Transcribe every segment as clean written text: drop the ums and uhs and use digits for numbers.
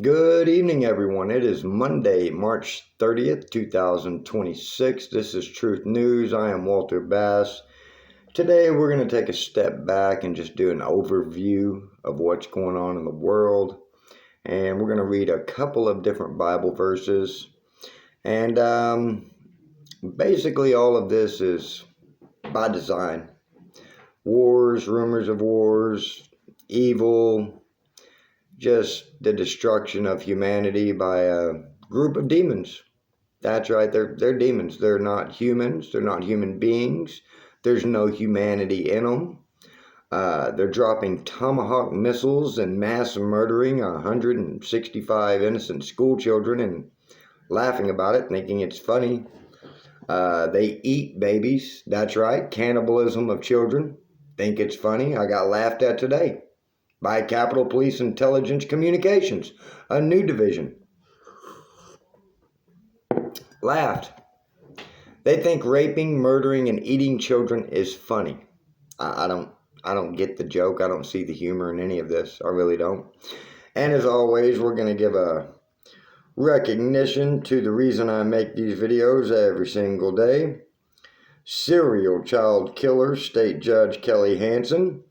Good evening, everyone. It is Monday, March 30th, 2026. This is Truth News. I am Walter Bass. Today, we're going to take a step back and just do an overview of what's going on in the world. And we're going to read a couple of different Bible verses. And basically, all of this is by design. Wars, rumors of wars, evil, just the destruction of humanity by a group of demons. That's right, they're demons. They're not humans. They're not human beings. There's no humanity in them. They're dropping tomahawk missiles and mass murdering 165 innocent school children and laughing about it, thinking it's funny. They eat babies. That's right, cannibalism of children. Think it's funny. I got laughed at today by Capitol Police Intelligence Communications, a new division. Laughed. They think raping, murdering, and eating children is funny. I don't get the joke. I don't see the humor in any of this. I really don't. And as always, we're going to give a recognition to the reason I make these videos every single day. Serial child killer, State Judge Kelly Hansen.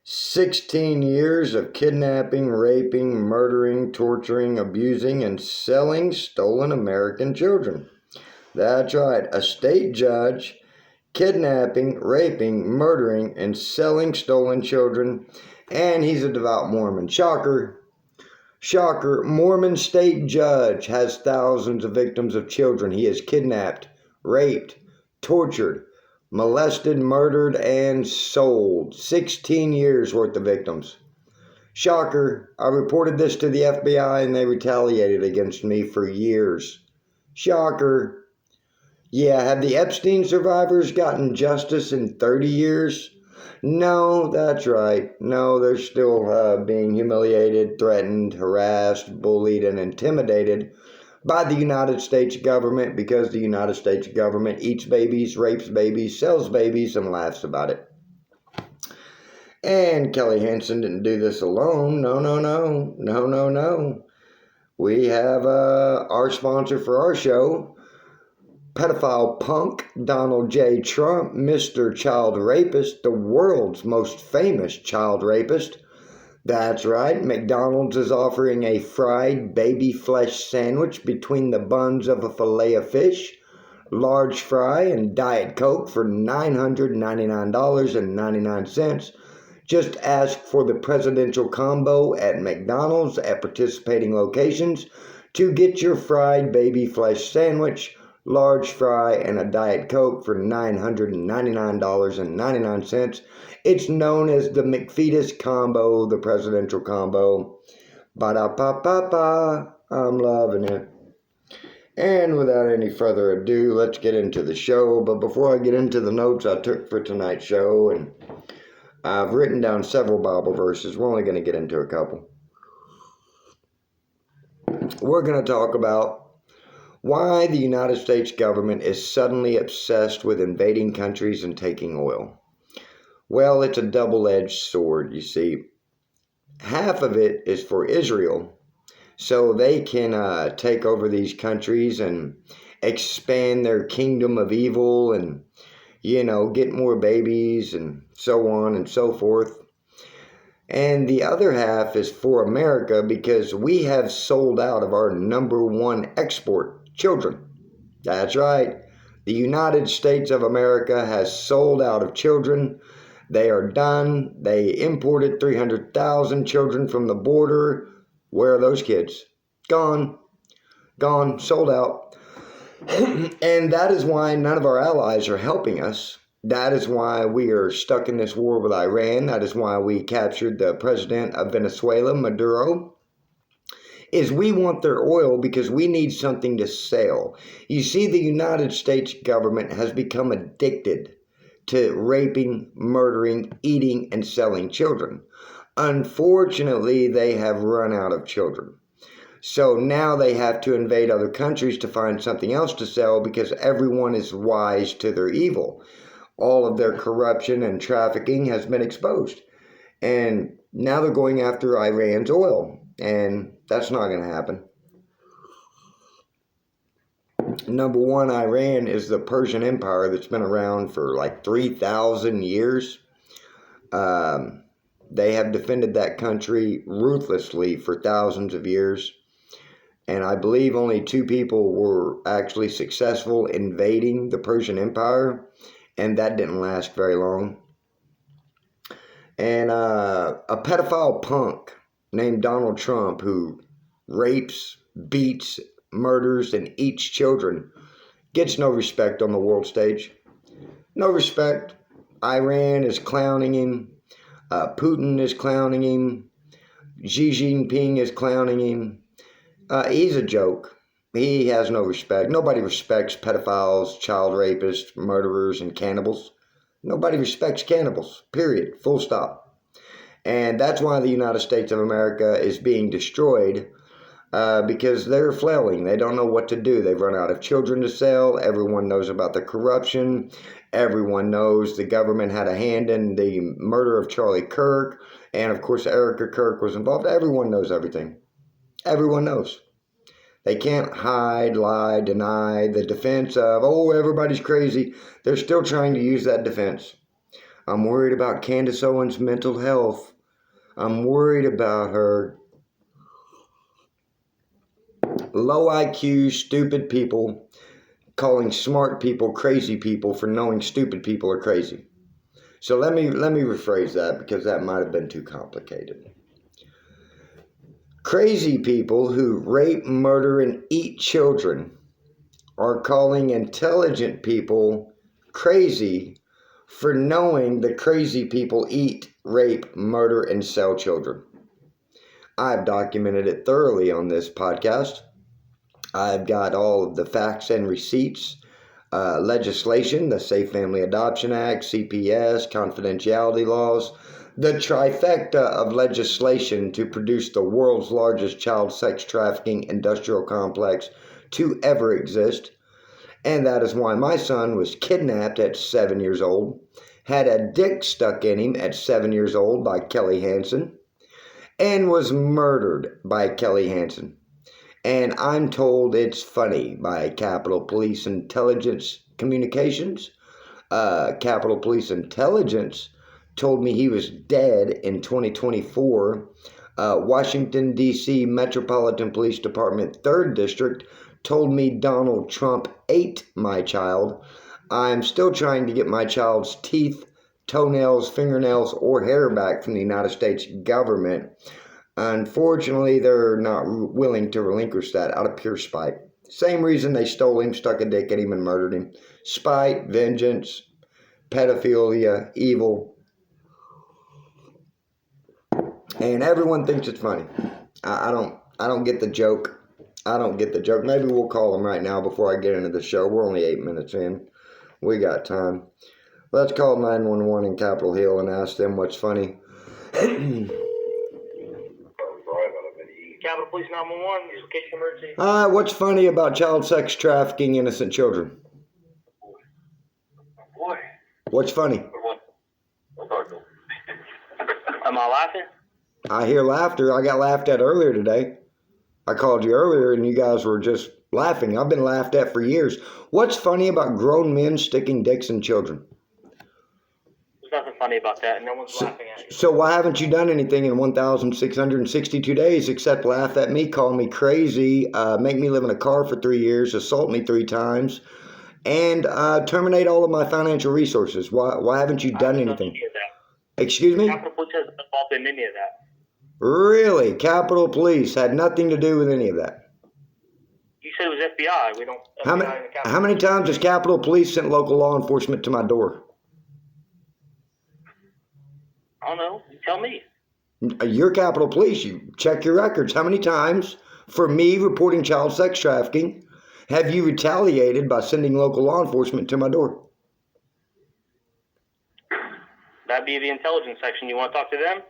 16 years of kidnapping, raping, murdering, torturing, abusing, and selling stolen American children. That's right, a state judge kidnapping, raping, murdering, and selling stolen children, and he's a devout Mormon. Shocker. Shocker, Mormon state judge has thousands of victims of children he has kidnapped, raped, tortured, molested, murdered, and sold. 16 years worth of victims. Shocker, I reported this to the FBI and they retaliated against me for years. Shocker. Yeah, have the Epstein survivors gotten justice in 30 years? No, that's right. No, they're still being humiliated, threatened, harassed, bullied, and intimidated by the United States government because the United States government eats babies, rapes babies, sells babies, and laughs about it. And Kelly Hansen didn't do this alone. No. We have our sponsor for our show, pedophile punk Donald J. Trump, Mr. Child Rapist, the world's most famous child rapist. That's right, McDonald's is offering a fried baby flesh sandwich between the buns of a fillet of fish, large fry, and Diet Coke for $999.99. Just ask for the presidential combo at McDonald's at participating locations to get your fried baby flesh sandwich, large fry, and a Diet Coke for $999.99. It's known as the McFetus combo, the presidential combo. Ba-da-ba-ba-ba. I'm loving it. And without any further ado, let's get into the show. But before I get into the notes I took for tonight's show, and I've written down several Bible verses. We're only going to get into a couple. We're going to talk about why the United States government is suddenly obsessed with invading countries and taking oil. Well, it's a double-edged sword, you see. Half of it is for Israel, so they can take over these countries and expand their kingdom of evil and, get more babies and so on and so forth. And the other half is for America because we have sold out of our number one export, children. That's right. The United States of America has sold out of children. They are done. They imported 300,000 children from the border. Where are those kids? Gone, sold out. And that is why none of our allies are helping us. That is why we are stuck in this war with Iran. That is why we captured the president of Venezuela, Maduro. Is we want their oil because we need something to sell. You see, the United States government has become addicted to raping, murdering, eating, and selling children. Unfortunately, they have run out of children. So now they have to invade other countries to find something else to sell because everyone is wise to their evil. All of their corruption and trafficking has been exposed. And now they're going after Iran's oil. And That's not going to happen. Number one, Iran is the Persian Empire that's been around for like 3,000 years. They have defended that country ruthlessly for thousands of years. And I believe only two people were actually successful invading the Persian Empire, and that didn't last very long. And a pedophile punk named Donald Trump, who rapes, beats, murders, and eats children, gets no respect on the world stage. No respect. Iran is clowning him. Putin is clowning him. Xi Jinping is clowning him. He's a joke. He has no respect. Nobody respects pedophiles, child rapists, murderers, and cannibals. Nobody respects cannibals, period, full stop. And that's why the United States of America is being destroyed, because they're flailing. They don't know what to do. They've run out of children to sell. Everyone knows about the corruption. Everyone knows the government had a hand in the murder of Charlie Kirk. And of course, Erica Kirk was involved. Everyone knows everything. Everyone knows. They can't hide, lie, deny the defense of, oh, everybody's crazy. They're still trying to use that defense. I'm worried about Candace Owens' mental health. I'm worried about her. Low IQ, stupid people calling smart people crazy people for knowing stupid people are crazy. So let me rephrase that, because that might have been too complicated. Crazy people who rape, murder, and eat children are calling intelligent people crazy for knowing the crazy people eat, rape, murder, and sell children. I've documented it thoroughly on this podcast. I've got all of the facts and receipts, legislation, the Safe Family Adoption Act, CPS, confidentiality laws, the trifecta of legislation to produce the world's largest child sex trafficking industrial complex to ever exist. And that is why my son was kidnapped at 7 years old, had a dick stuck in him at 7 years old by Kelly Hansen, and was murdered by Kelly Hansen. And I'm told it's funny by Capitol Police Intelligence Communications. Capitol Police Intelligence told me he was dead in 2024. Washington, D.C. Metropolitan Police Department 3rd District told me Donald Trump ate my child. I'm still trying to get my child's teeth, toenails, fingernails, or hair back from the United States government. Unfortunately, they're not willing to relinquish that out of pure spite. Same reason they stole him, stuck a dick in him, and murdered him. Spite, vengeance, pedophilia, evil. And everyone thinks it's funny. I don't get the joke. I don't get the joke. Maybe we'll call them right now before I get into the show. We're only 8 minutes in. We got time. Let's call 911 in Capitol Hill and ask them what's funny. Capitol Police 911, this is case emergency. What's funny about child sex trafficking innocent children? Boy. What's funny? Am I laughing? I hear laughter. I got laughed at earlier today. I called you earlier and you guys were just laughing. I've been laughed at for years. What's funny about grown men sticking dicks in children? There's nothing funny about that. No one's laughing at you. So why haven't you done anything in 1,662 days except laugh at me, call me crazy, make me live in a car for 3 years, assault me 3 times, and terminate all of my financial resources? Why haven't you done anything? Excuse me? Capitol Police hasn't been involved in any of that. Really? Capitol Police had nothing to do with any of that? You said it was FBI. We don't. How many times has Capitol Police sent local law enforcement to my door? I don't know. You tell me. You're Capitol Police. You check your records. How many times, for me reporting child sex trafficking, have you retaliated by sending local law enforcement to my door? That'd be the intelligence section. You want to talk to them?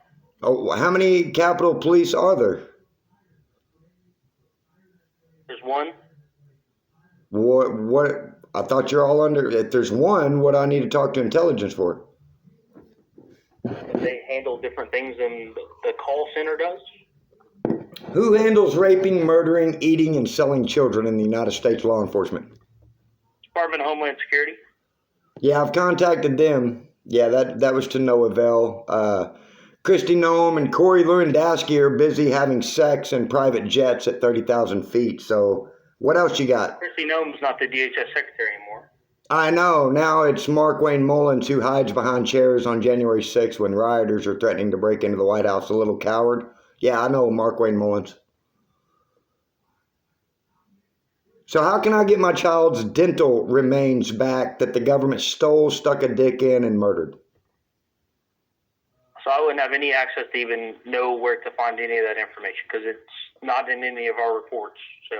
Oh, how many Capitol Police are there? There's one. What? I thought you're all under. If there's one, what do I need to talk to intelligence for? They handle different things than the call center does. Who handles raping, murdering, eating, and selling children in the United States law enforcement? Department of Homeland Security. Yeah, I've contacted them. Yeah, that was to no avail. Christy Nome and Corey Lewandowski are busy having sex in private jets at 30,000 feet. So what else you got? Christy Nome's not the DHS secretary anymore. I know. Now it's Markwayne Mullins who hides behind chairs on January 6th when rioters are threatening to break into the White House. A little coward. Yeah, I know Markwayne Mullins. So how can I get my child's dental remains back that the government stole, stuck a dick in, and murdered? So I wouldn't have any access to even know where to find any of that information because it's not in any of our reports. So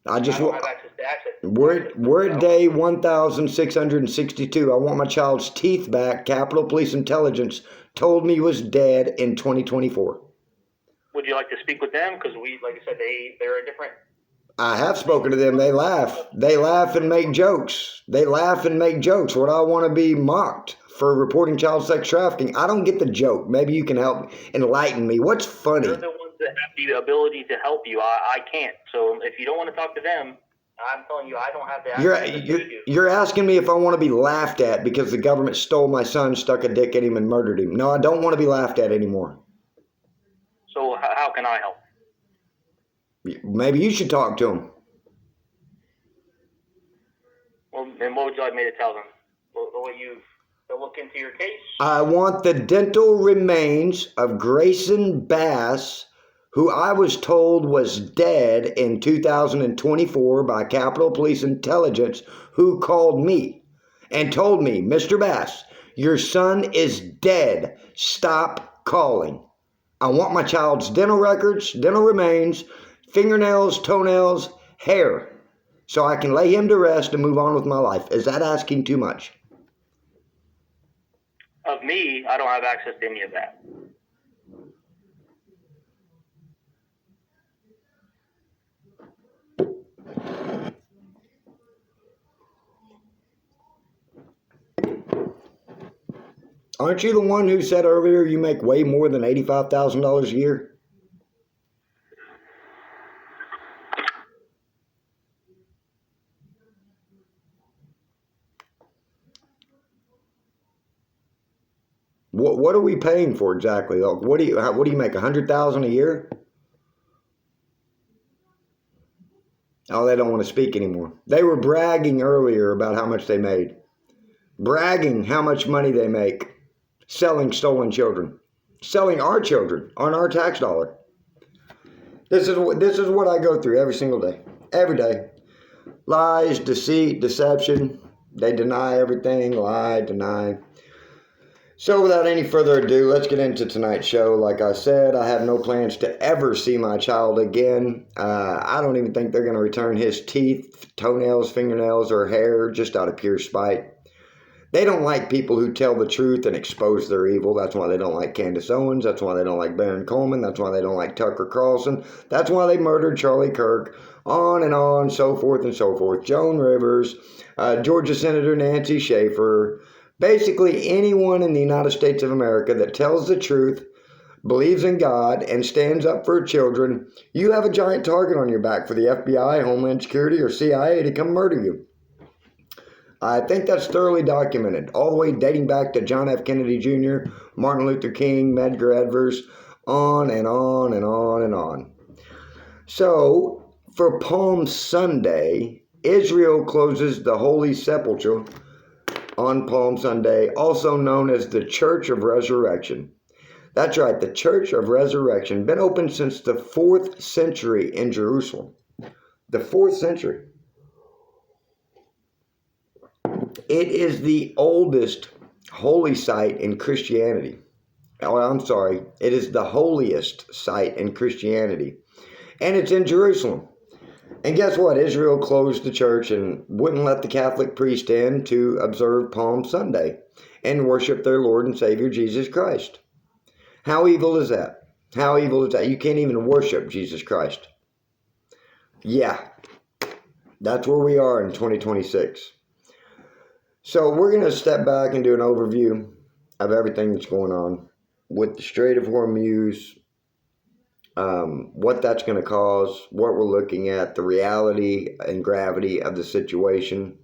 I don't have access to access. We're at day 1,662. I want my child's teeth back. Capitol Police Intelligence told me he was dead in 2024. Would you like to speak with them? Because like I said, they're a different. I have spoken to them. They laugh. They laugh and make jokes. They laugh and make jokes. Would I want to be mocked for reporting child sex trafficking? I don't get the joke. Maybe you can help enlighten me. What's funny? They're the ones that have the ability to help you. I can't. So if you don't want to talk to them, I'm telling you, I don't have the access. You're asking me if I want to be laughed at because the government stole my son, stuck a dick in him, and murdered him. No, I don't want to be laughed at anymore. So how can I help? Maybe you should talk to him. Well, then what would you like me to tell them? They'll look into your case? I want the dental remains of Grayson Bass, who I was told was dead in 2024 by Capitol Police Intelligence, who called me and told me, Mr. Bass, your son is dead. Stop calling. I want my child's dental records, dental remains, fingernails, toenails, hair, so I can lay him to rest and move on with my life. Is that asking too much? Of me, I don't have access to any of that. Aren't you the one who said earlier you make way more than $85,000 a year? What are we paying for exactly? What do you make, $100,000 a year? Oh, they don't want to speak anymore. They were bragging earlier about how much they made. Bragging how much money they make selling stolen children. Selling our children on our tax dollar. This is what I go through every single day. Every day. Lies, deceit, deception. They deny everything. Lie, deny. So without any further ado, let's get into tonight's show. Like I said, I have no plans to ever see my child again. I don't even think they're going to return his teeth, toenails, fingernails, or hair just out of pure spite. They don't like people who tell the truth and expose their evil. That's why they don't like Candace Owens. That's why they don't like Baron Coleman. That's why they don't like Tucker Carlson. That's why they murdered Charlie Kirk. On, so forth and so forth. Joan Rivers, Georgia Senator Nancy Schaefer. Basically anyone in the United States of America that tells the truth, believes in God, and stands up for children, you have a giant target on your back for the FBI, Homeland Security, or CIA to come murder you. I think that's thoroughly documented, all the way dating back to John F. Kennedy Jr., Martin Luther King, Medgar Evers, on and on and on and on. So, for Palm Sunday, Israel closes the Holy Sepulchre on Palm Sunday, also known as the Church of Resurrection. That's right, the Church of Resurrection, been open since the 4th century in Jerusalem. The 4th century. It is the oldest holy site in Christianity. Oh, I'm sorry. It is the holiest site in Christianity. And it's in Jerusalem. And guess what? Israel closed the church and wouldn't let the Catholic priest in to observe Palm Sunday and worship their Lord and Savior Jesus Christ. How evil is that? How evil is that? You can't even worship Jesus Christ. Yeah, that's where we are in 2026. So we're going to step back and do an overview of everything that's going on. with the Strait of Hormuz, what that's going to cause, what we're looking at, the reality and gravity of the situation.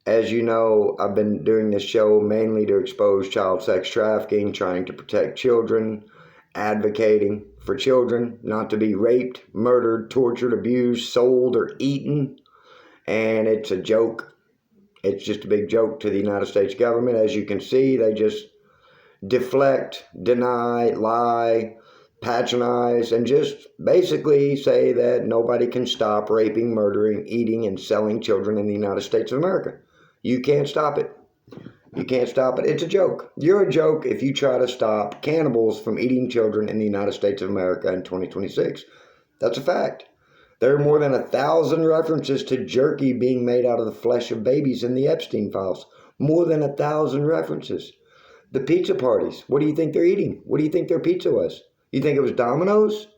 As you know, I've been doing this show mainly to expose child sex trafficking, trying to protect children, advocating for children not to be raped, murdered, tortured, abused, sold, or eaten. And it's a joke. It's just a big joke to the United States government. As you can see, they just deflect, deny, lie, patronize, and just basically say that nobody can stop raping, murdering, eating, and selling children in the United States of America. You can't stop it. You can't stop it. It's a joke. You're a joke if you try to stop cannibals from eating children in the United States of America in 2026. That's a fact. There are more than 1,000 references to jerky being made out of the flesh of babies in the Epstein files. More than 1,000 references. The pizza parties. What do you think they're eating? What do you think their pizza was? You think it was Domino's?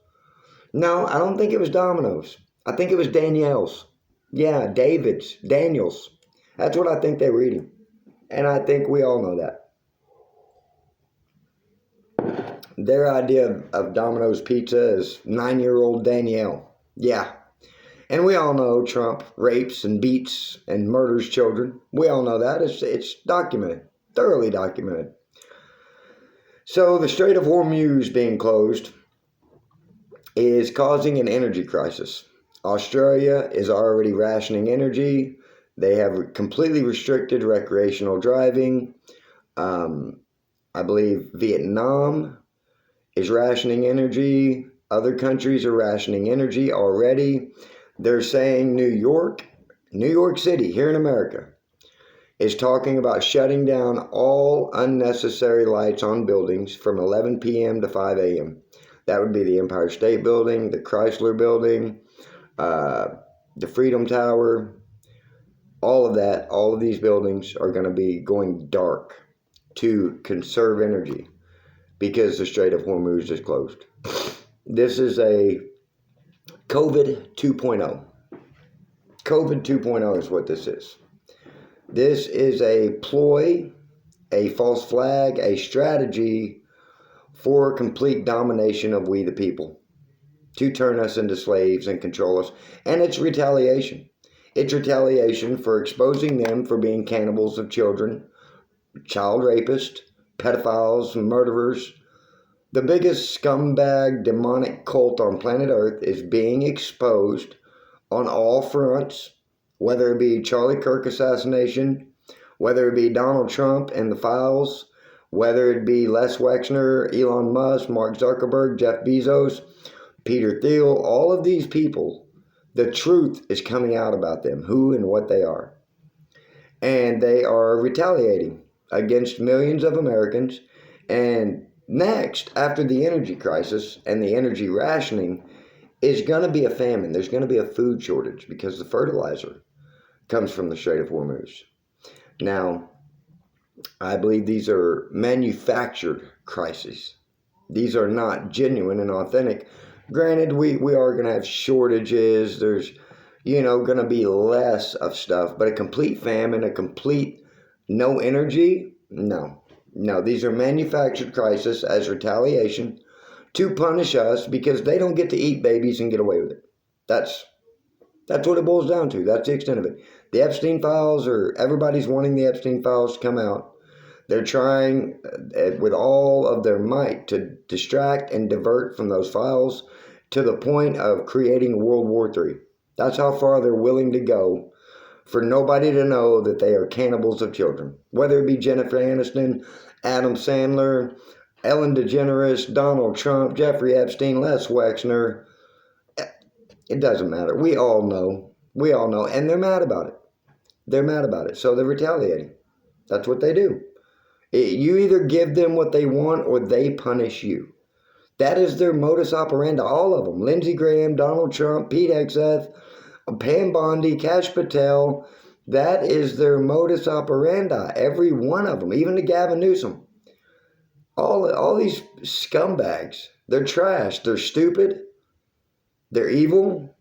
No, I don't think it was Domino's. I think it was Danielle's. Yeah, David's, Daniel's. That's what I think they were eating. And I think we all know that. Their idea of Domino's pizza is 9-year-old Danielle. Yeah. And we all know Trump rapes and beats and murders children. We all know that. It's documented, thoroughly documented. So the Strait of Hormuz being closed is causing an energy crisis. Australia is already rationing energy. They have completely restricted recreational driving. I believe Vietnam is rationing energy. Other countries are rationing energy already. They're saying New York City, here in America, is talking about shutting down all unnecessary lights on buildings from 11 p.m. to 5 a.m. That would be the Empire State Building, the Chrysler Building, the Freedom Tower. All of that, all of these buildings are going to be going dark to conserve energy because the Strait of Hormuz is closed. This is a COVID 2.0. COVID 2.0 is what this is. This is a ploy, a false flag, a strategy for complete domination of we the people, to turn us into slaves and control us. And it's retaliation. It's retaliation for exposing them for being cannibals of children, child rapists, pedophiles, murderers. The biggest scumbag demonic cult on planet Earth is being exposed on all fronts, whether it be Charlie Kirk assassination, whether it be Donald Trump and the files, whether it be Les Wexner, Elon Musk, Mark Zuckerberg, Jeff Bezos, Peter Thiel, all of these people. The truth is coming out about them, who and what they are. And they are retaliating against millions of Americans. And next, after the energy crisis and the energy rationing, is going to be a famine. There's going to be a food shortage because the fertilizer comes from the Strait of Hormuz. Now, I believe these are manufactured crises. These are not genuine and authentic. Granted, we are going to have shortages. There's, going to be less of stuff. But a complete famine, a complete no energy, no. No, these are manufactured crises as retaliation to punish us because they don't get to eat babies and get away with it. That's what it boils down to. That's the extent of it. The Epstein files, everybody's wanting the Epstein files to come out. They're trying with all of their might to distract and divert from those files to the point of creating World War III. That's how far they're willing to go for nobody to know that they are cannibals of children. Whether it be Jennifer Aniston, Adam Sandler, Ellen DeGeneres, Donald Trump, Jeffrey Epstein, Les Wexner. It doesn't matter. We all know. And they're mad about it. So they're retaliating. That's what they do. You either give them what they want or they punish you. That is their modus operandi, all of them. Lindsey Graham, Donald Trump, Pete Hegseth, Pam Bondi, Kash Patel. That is their modus operandi, every one of them, even to Gavin Newsom. All these scumbags, they're trash, they're stupid, they're evil,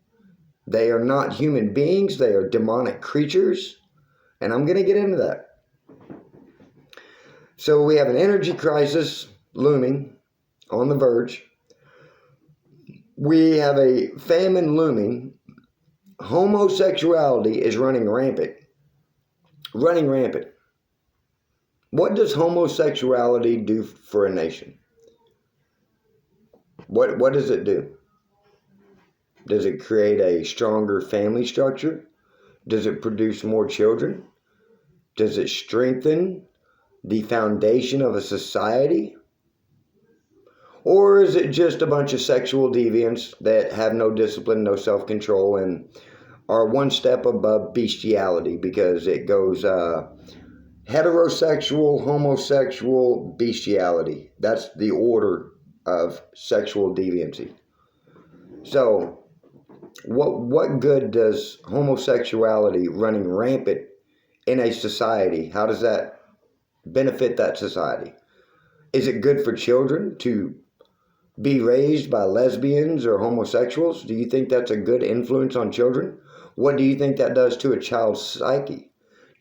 they are not human beings, they are demonic creatures, and I'm going to get into that. So we have an energy crisis looming on the verge. We have a famine looming. Homosexuality is running rampant. Running rampant. What does homosexuality do for a nation? What does it do? Does it create a stronger family structure? Does it produce more children? Does it strengthen the foundation of a society? Or is it just a bunch of sexual deviants that have no discipline, no self-control, and are one step above bestiality because it goes heterosexual, homosexual, bestiality. That's the order of sexual deviancy. So, what good does homosexuality running rampant in a society, how does that benefit that society? Is it good for children to be raised by lesbians or homosexuals? Do you think that's a good influence on children? What do you think that does to a child's psyche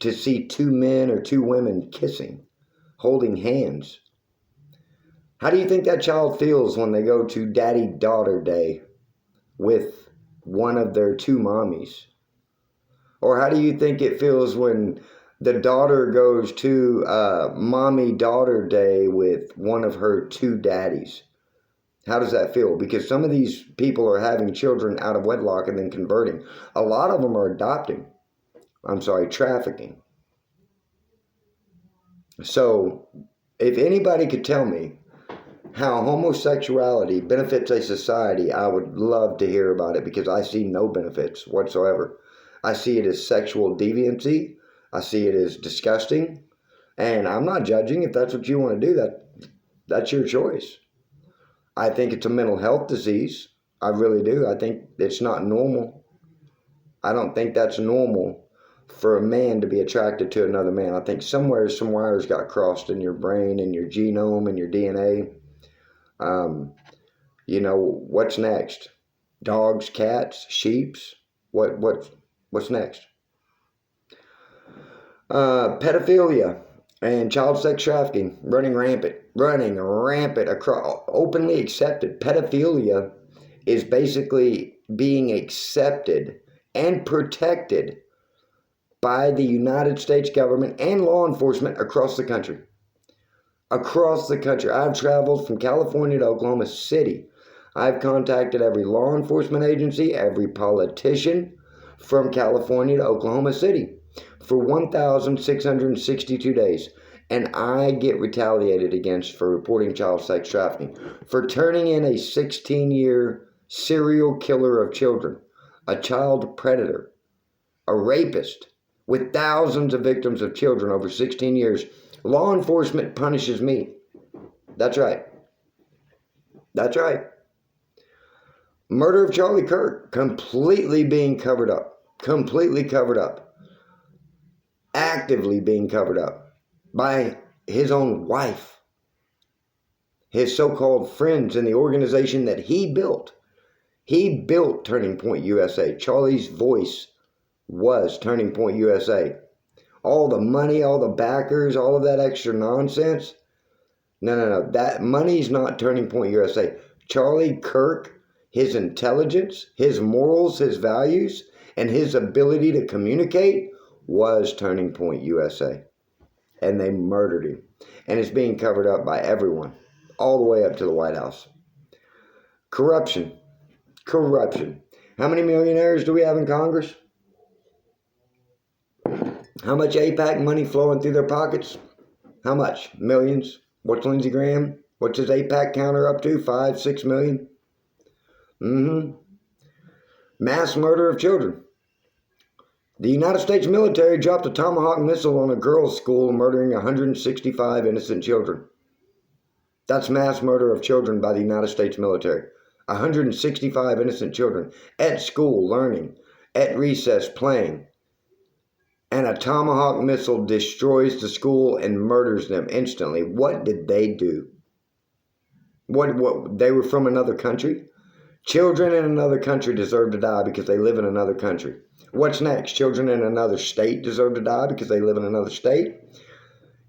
to see two men or two women kissing, holding hands? How do you think that child feels when they go to daddy-daughter day with one of their two mommies? Or how do you think it feels when the daughter goes to mommy-daughter day with one of her two daddies? How does that feel? Because some of these people are having children out of wedlock and then converting. A lot of them are trafficking. So, if anybody could tell me how homosexuality benefits a society, I would love to hear about it, because I see no benefits whatsoever. I see it as sexual deviancy. I see it as disgusting. And I'm not judging. If that's what you want to do, that's your choice. I think it's a mental health disease. I really do. I think it's not normal. I don't think that's normal for a man to be attracted to another man. I think somewhere some wires got crossed in your brain and your genome and your DNA. What's next? Dogs, cats, sheeps? What's next? Pedophilia and child sex trafficking running rampant across, openly accepted. Pedophilia is basically being accepted and protected by the United States government and law enforcement across the country. Across the country. I've traveled from California to Oklahoma City. I've contacted every law enforcement agency, every politician from California to Oklahoma City for 1,662 days. And I get retaliated against for reporting child sex trafficking, for turning in a 16-year serial killer of children, a child predator, a rapist, with thousands of victims of children over 16 years. Law enforcement punishes me. That's right. That's right. Murder of Charlie Kirk, completely being covered up. Completely covered up. Actively being covered up by his own wife. His so-called friends in the organization that he built. He built Turning Point USA. Charlie's voice was Turning Point USA. All the money, all the backers, all of that extra nonsense. No. That money's not Turning Point USA. Charlie Kirk, his intelligence, his morals, his values, and his ability to communicate was Turning Point USA. And they murdered him. And it's being covered up by everyone, all the way up to the White House. Corruption. How many millionaires do we have in Congress? How much AIPAC money flowing through their pockets? How much? Millions. What's Lindsey Graham? What's his AIPAC counter up to? 5, 6 million? Mass murder of children. The United States military dropped a Tomahawk missile on a girls' school, murdering 165 innocent children. That's mass murder of children by the United States military. 165 innocent children at school, learning, at recess, playing. And a Tomahawk missile destroys the school and murders them instantly. What did they do? What? They were from another country? Children in another country deserve to die because they live in another country. What's next? Children in another state deserve to die because they live in another state?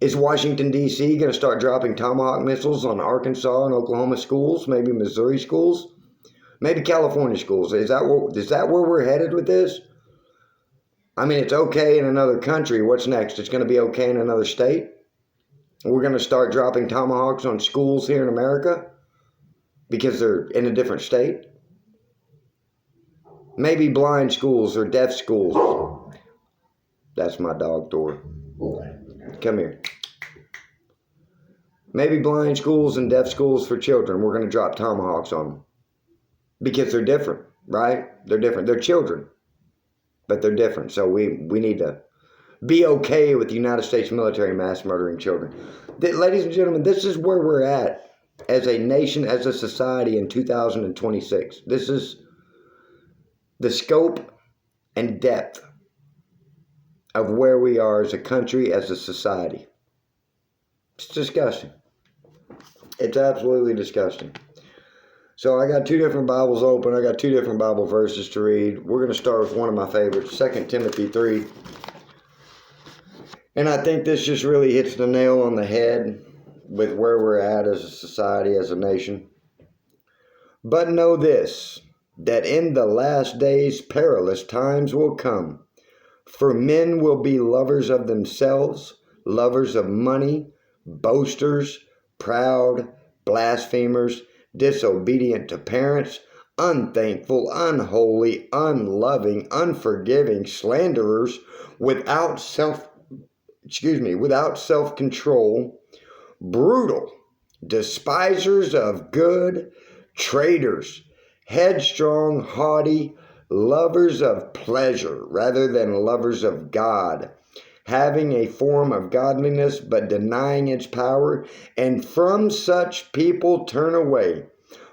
Is Washington, D.C. going to start dropping Tomahawk missiles on Arkansas and Oklahoma schools, maybe Missouri schools, maybe California schools? Is that where we're headed with this? I mean, it's okay in another country. What's next? It's going to be okay in another state? We're going to start dropping tomahawks on schools here in America because they're in a different state? Maybe blind schools or deaf schools. That's my dog, Thor. Come here. Maybe blind schools and deaf schools for children. We're going to drop tomahawks on them. Because they're different, right? They're different. They're children. But they're different. So we need to be okay with the United States military mass murdering children. Ladies and gentlemen, this is where we're at as a nation, as a society in 2026. This is the scope and depth of where we are as a country, as a society. It's disgusting. It's absolutely disgusting. So I got two different Bibles open. I got two different Bible verses to read. We're going to start with one of my favorites, 2 Timothy 3. And I think this just really hits the nail on the head with where we're at as a society, as a nation. But know this, that in the last days perilous times will come. For men will be lovers of themselves, lovers of money, boasters, proud, blasphemers, disobedient to parents, unthankful, unholy, unloving, unforgiving, slanderers, without self-control, brutal, despisers of good, traitors, headstrong, haughty, lovers of pleasure rather than lovers of God, having a form of godliness but denying its power, and from such people turn away.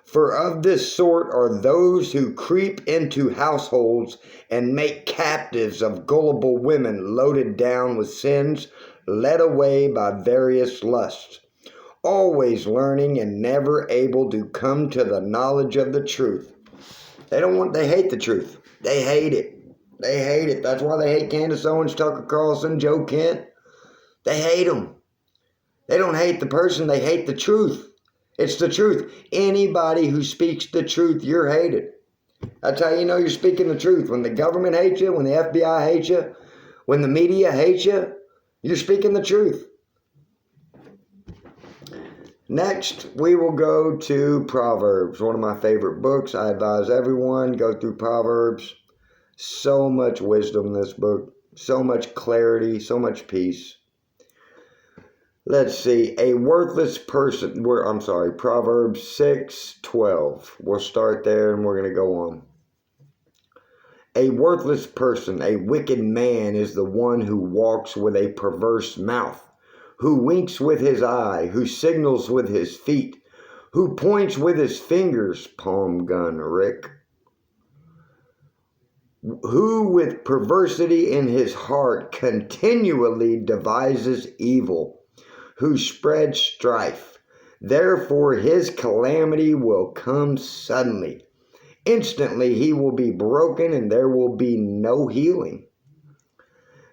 For of this sort are those who creep into households and make captives of gullible women loaded down with sins, led away by various lusts, always learning and never able to come to the knowledge of the truth. They hate the truth. They hate it. They hate it. That's why they hate Candace Owens, Tucker Carlson, Joe Kent. They hate them. They don't hate the person. They hate the truth. It's the truth. Anybody who speaks the truth, you're hated. That's how you know you're speaking the truth. When the government hates you, when the FBI hates you, when the media hates you, you're speaking the truth. Next, we will go to Proverbs, one of my favorite books. I advise everyone, go through Proverbs. So much wisdom in this book, so much clarity, so much peace. Let's see, a worthless person, Proverbs 6:12. We'll start there and we're going to go on. A worthless person, a wicked man is the one who walks with a perverse mouth, who winks with his eye, who signals with his feet, who points with his fingers, palm gun Rick, who with perversity in his heart continually devises evil, who spreads strife. Therefore his calamity will come suddenly. Instantly he will be broken and there will be no healing.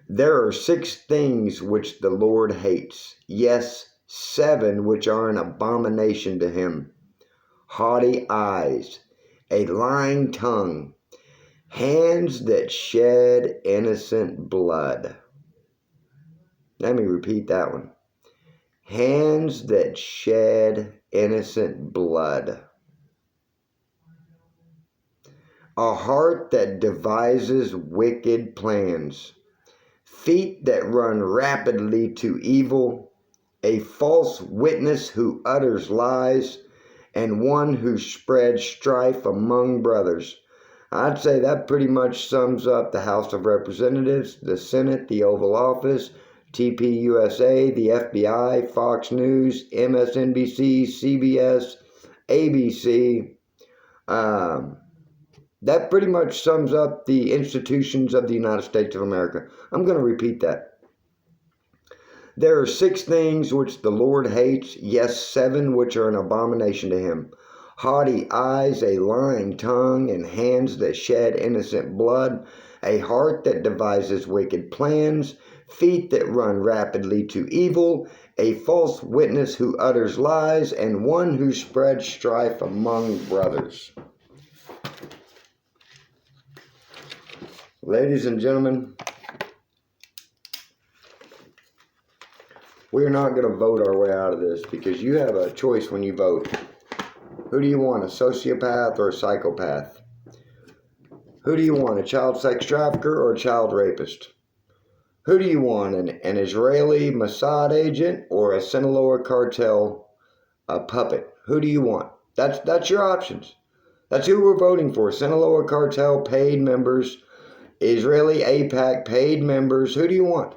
There are 6 things which the Lord hates, yes, 7 which are an abomination to him: haughty eyes, a lying tongue, hands that shed innocent blood. Let me repeat that one. Hands that shed innocent blood. A heart that devises wicked plans. Feet that run rapidly to evil. A false witness who utters lies. And one who spreads strife among brothers. I'd say that pretty much sums up the House of Representatives, the Senate, the Oval Office, TPUSA, the FBI, Fox News, MSNBC, CBS, ABC. That pretty much sums up the institutions of the United States of America. I'm going to repeat that. There are 6 things which the Lord hates, yes, 7 which are an abomination to him: haughty eyes, a lying tongue, and hands that shed innocent blood, a heart that devises wicked plans, feet that run rapidly to evil, a false witness who utters lies, and one who spreads strife among brothers. Ladies and gentlemen, we're not going to vote our way out of this because you have a choice when you vote. Who do you want, a sociopath or a psychopath? Who do you want, a child sex trafficker or a child rapist? Who do you want, an Israeli Mossad agent or a Sinaloa cartel puppet? Who do you want? That's your options. That's who we're voting for. Sinaloa cartel paid members, Israeli AIPAC paid members. Who do you want?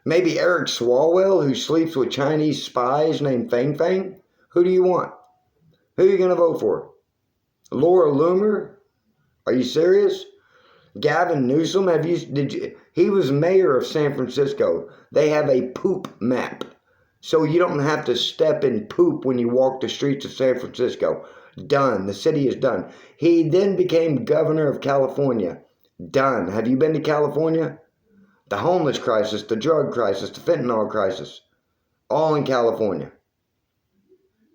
Maybe Eric Swalwell, who sleeps with Chinese spies named Fang Fang? Who do you want? Who are you going to vote for? Laura Loomer? Are you serious? Gavin Newsom? He was mayor of San Francisco. They have a poop map. So you don't have to step in poop when you walk the streets of San Francisco. Done. The city is done. He then became governor of California. Done. Have you been to California? The homeless crisis, the drug crisis, the fentanyl crisis, all in California.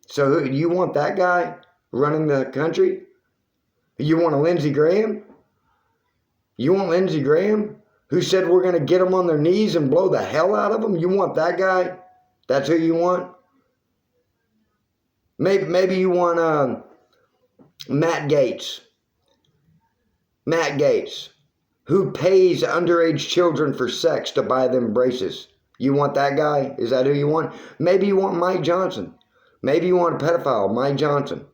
So you want that guy running the country? You want a Lindsey Graham? You want Lindsey Graham, who said we're going to get them on their knees and blow the hell out of them? You want that guy? That's who you want? Maybe you want Matt Gaetz. Matt Gaetz, who pays underage children for sex to buy them braces. You want that guy? Is that who you want? Maybe you want Mike Johnson. Maybe you want a pedophile, Mike Johnson.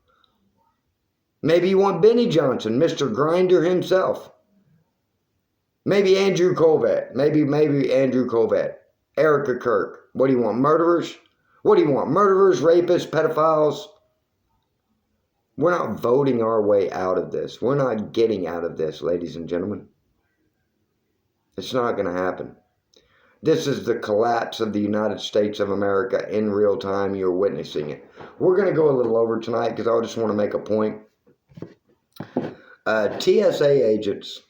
Maybe you want Benny Johnson, Mr. Grinder himself. Maybe Andrew Colvett. Maybe Andrew Colvett. Erica Kirk. What do you want? Murderers? What do you want? Murderers, rapists, pedophiles? We're not voting our way out of this. We're not getting out of this, ladies and gentlemen. It's not going to happen. This is the collapse of the United States of America in real time. You're witnessing it. We're going to go a little over tonight because I just want to make a point. ICE agents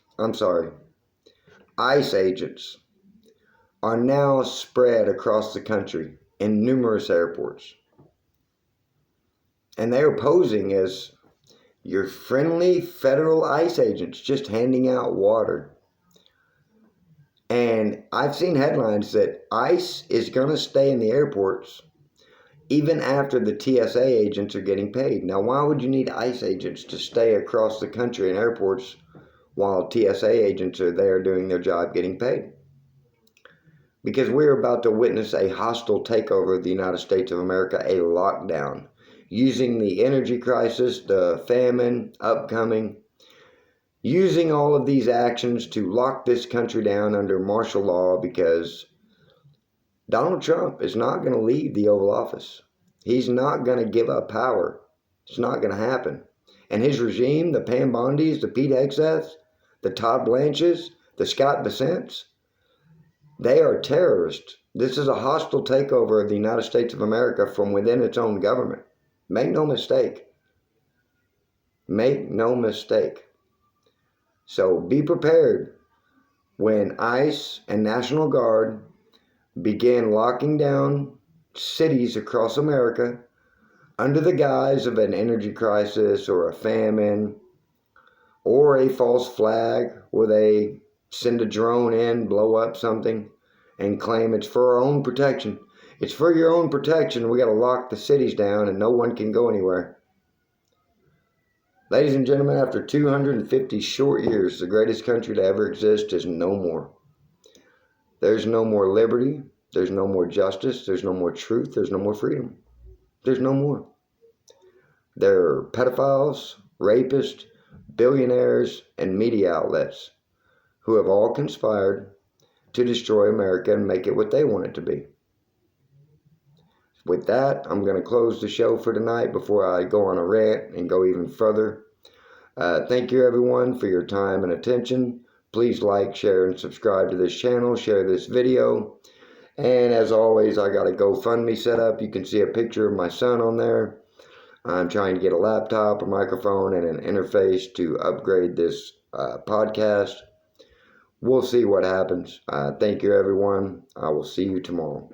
are now spread across the country in numerous airports. And they are posing as your friendly federal ICE agents, just handing out water. And I've seen headlines that ICE is going to stay in the airports even after the TSA agents are getting paid. Now, why would you need ICE agents to stay across the country in airports while TSA agents are there doing their job getting paid? Because we're about to witness a hostile takeover of the United States of America, a lockdown, using the energy crisis, the famine upcoming, using all of these actions to lock this country down under martial law because Donald Trump is not going to leave the Oval Office. He's not going to give up power. It's not going to happen. And his regime, the Pam Bondis, the Pete Hegseths, the Todd Blanches, the Scott Bessents, they are terrorists. This is a hostile takeover of the United States of America from within its own government. Make no mistake. Make no mistake. So be prepared when ICE and National Guard begin locking down cities across America under the guise of an energy crisis or a famine or a false flag where they send a drone in, blow up something, and claim it's for our own protection. It's for your own protection. We got to lock the cities down and no one can go anywhere. Ladies and gentlemen, after 250 short years, the greatest country to ever exist is no more. There's no more liberty. There's no more justice. There's no more truth. There's no more freedom. There's no more. There are pedophiles, rapists, billionaires, and media outlets who have all conspired to destroy America and make it what they want it to be. With that, I'm going to close the show for tonight before I go on a rant and go even further. Thank you, everyone, for your time and attention. Please like, share, and subscribe to this channel. Share this video. And as always, I got a GoFundMe set up. You can see a picture of my son on there. I'm trying to get a laptop, a microphone, and an interface to upgrade this podcast. we'll see what happens. Thank you, everyone. I will see you tomorrow.